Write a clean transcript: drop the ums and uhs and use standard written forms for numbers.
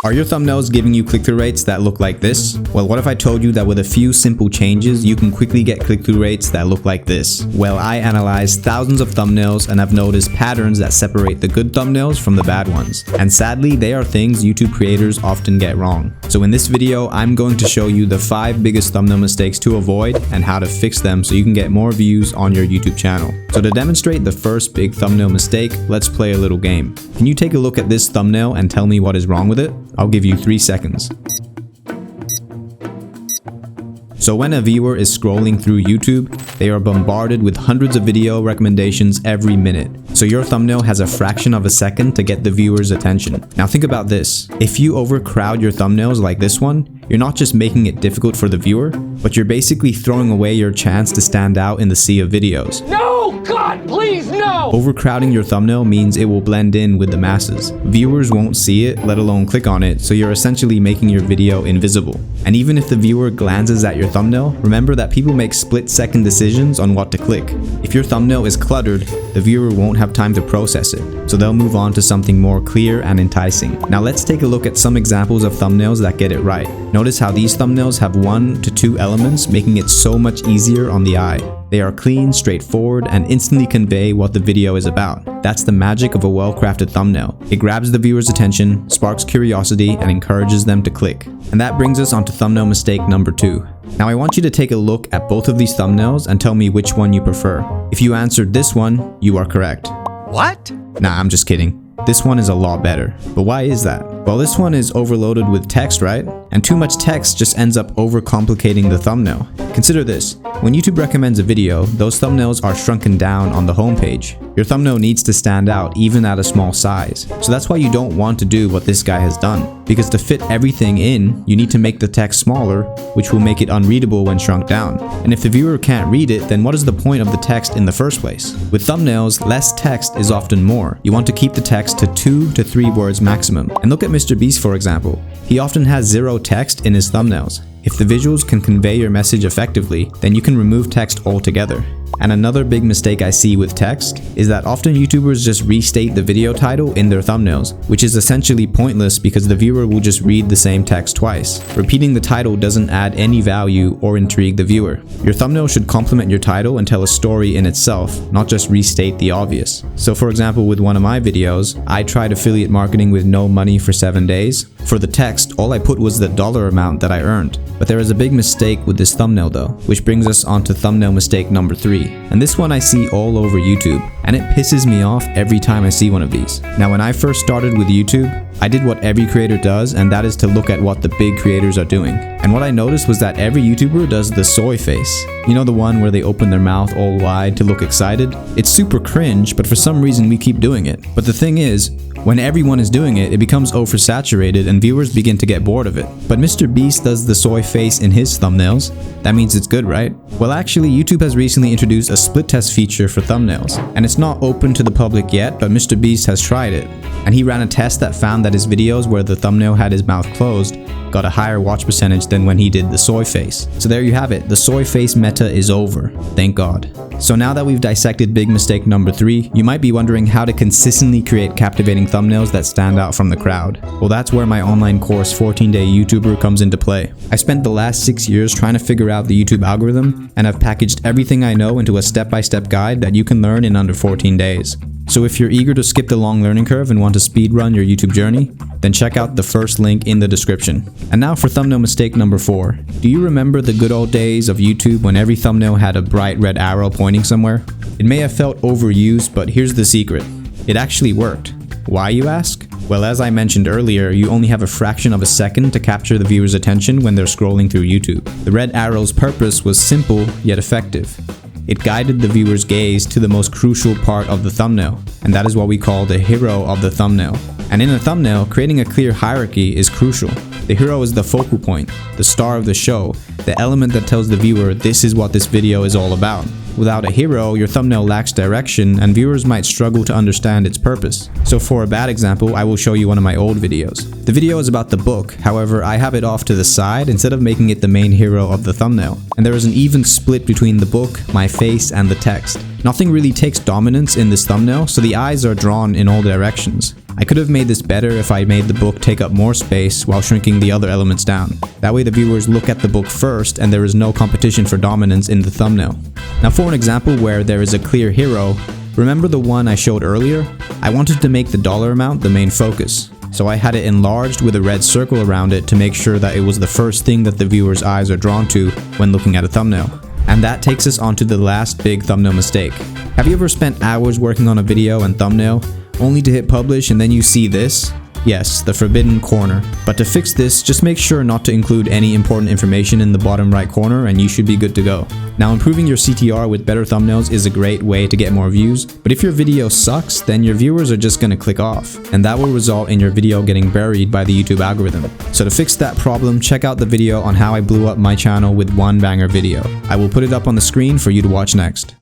Are your thumbnails giving you click-through rates that look like this? Well, what if I told you that with a few simple changes, you can quickly get click-through rates that look like this? Well, I analyzed thousands of thumbnails and I've noticed patterns that separate the good thumbnails from the bad ones. And sadly, they are things YouTube creators often get wrong. So in this video, I'm going to show you the 5 biggest thumbnail mistakes to avoid and how to fix them so you can get more views on your YouTube channel. So to demonstrate the first big thumbnail mistake, let's play a little game. Can you take a look at this thumbnail and tell me what is wrong with it? I'll give you 3 seconds. So when a viewer is scrolling through YouTube, they are bombarded with hundreds of video recommendations every minute. So your thumbnail has a fraction of a second to get the viewer's attention. Now think about this. If you overcrowd your thumbnails like this one, you're not just making it difficult for the viewer, but you're basically throwing away your chance to stand out in the sea of videos. No! God, please, no! Overcrowding your thumbnail means it will blend in with the masses. Viewers won't see it, let alone click on it, so you're essentially making your video invisible. And even if the viewer glances at your thumbnail, remember that people make split-second decisions on what to click. If your thumbnail is cluttered, the viewer won't have time to process it, so they'll move on to something more clear and enticing. Now let's take a look at some examples of thumbnails that get it right. Notice how these thumbnails have 1 to 2 elements, making it so much easier on the eye. They are clean, straightforward, and instantly convey what the video is about. That's the magic of a well-crafted thumbnail. It grabs the viewer's attention, sparks curiosity, and encourages them to click. And that brings us onto thumbnail mistake number 2. Now I want you to take a look at both of these thumbnails and tell me which one you prefer. If you answered this one, you are correct. What? Nah, I'm just kidding. This one is a lot better. But why is that? Well, this one is overloaded with text, right? And too much text just ends up overcomplicating the thumbnail. Consider this. When YouTube recommends a video, those thumbnails are shrunken down on the homepage. Your thumbnail needs to stand out even at a small size. So that's why you don't want to do what this guy has done. Because to fit everything in, you need to make the text smaller, which will make it unreadable when shrunk down. And if the viewer can't read it, then what is the point of the text in the first place? With thumbnails, less text is often more. You want to keep the text to 2 to 3 words maximum. And look at Mr. Beast for example. He often has 0 text in his thumbnails. If the visuals can convey your message effectively, then you can remove text altogether. And another big mistake I see with text is that often YouTubers just restate the video title in their thumbnails, which is essentially pointless because the viewer will just read the same text twice. Repeating the title doesn't add any value or intrigue the viewer. Your thumbnail should complement your title and tell a story in itself, not just restate the obvious. So for example, with one of my videos, I tried affiliate marketing with no money for 7 days. For the text, all I put was the dollar amount that I earned. But there is a big mistake with this thumbnail though, which brings us onto thumbnail mistake number 3. And this one I see all over YouTube, and it pisses me off every time I see one of these. Now when I first started with YouTube, I did what every creator does, and that is to look at what the big creators are doing. And what I noticed was that every YouTuber does the soy face. You know, the one where they open their mouth all wide to look excited? It's super cringe, but for some reason we keep doing it. But the thing is, when everyone is doing it, it becomes oversaturated and viewers begin to get bored of it. But Mr. Beast does the soy face in his thumbnails. That means it's good, right? Well, actually, YouTube has recently introduced a split test feature for thumbnails. And it's not open to the public yet, but Mr. Beast has tried it. And he ran a test that found that his videos where the thumbnail had his mouth closed got a higher watch percentage than when he did the soy face. So there you have it. The soy face meta is over. Thank God. So now that we've dissected big mistake number 3, you might be wondering how to consistently create captivating thumbnails that stand out from the crowd. Well, that's where my online course 14-Day YouTuber comes into play. I spent the last 6 years trying to figure out the YouTube algorithm, and I've packaged everything I know into a step-by-step guide that you can learn in under 14 days. So if you're eager to skip the long learning curve and want to speedrun your YouTube journey, then check out the first link in the description. And now for thumbnail mistake number 4. Do you remember the good old days of YouTube when every thumbnail had a bright red arrow pointing somewhere? It may have felt overused, but here's the secret. It actually worked. Why, you ask? Well, as I mentioned earlier, you only have a fraction of a second to capture the viewer's attention when they're scrolling through YouTube. The red arrow's purpose was simple yet effective. It guided the viewer's gaze to the most crucial part of the thumbnail, and that is what we call the hero of the thumbnail. And in a thumbnail, creating a clear hierarchy is crucial. The hero is the focal point, the star of the show, the element that tells the viewer this is what this video is all about. Without a hero, your thumbnail lacks direction and viewers might struggle to understand its purpose. So for a bad example, I will show you one of my old videos. The video is about the book, however, I have it off to the side instead of making it the main hero of the thumbnail. And there is an even split between the book, my face, and the text. Nothing really takes dominance in this thumbnail, so the eyes are drawn in all directions. I could have made this better if I made the book take up more space while shrinking the other elements down. That way the viewers look at the book first and there is no competition for dominance in the thumbnail. Now for an example where there is a clear hero, remember the one I showed earlier? I wanted to make the dollar amount the main focus. So I had it enlarged with a red circle around it to make sure that it was the first thing that the viewer's eyes are drawn to when looking at a thumbnail. And that takes us onto the last big thumbnail mistake. Have you ever spent hours working on a video and thumbnail, only to hit publish and then you see this? Yes, the forbidden corner. But to fix this, just make sure not to include any important information in the bottom right corner and you should be good to go. Now improving your CTR with better thumbnails is a great way to get more views, but if your video sucks, then your viewers are just gonna click off, and that will result in your video getting buried by the YouTube algorithm. So to fix that problem, check out the video on how I blew up my channel with one banger video. I will put it up on the screen for you to watch next.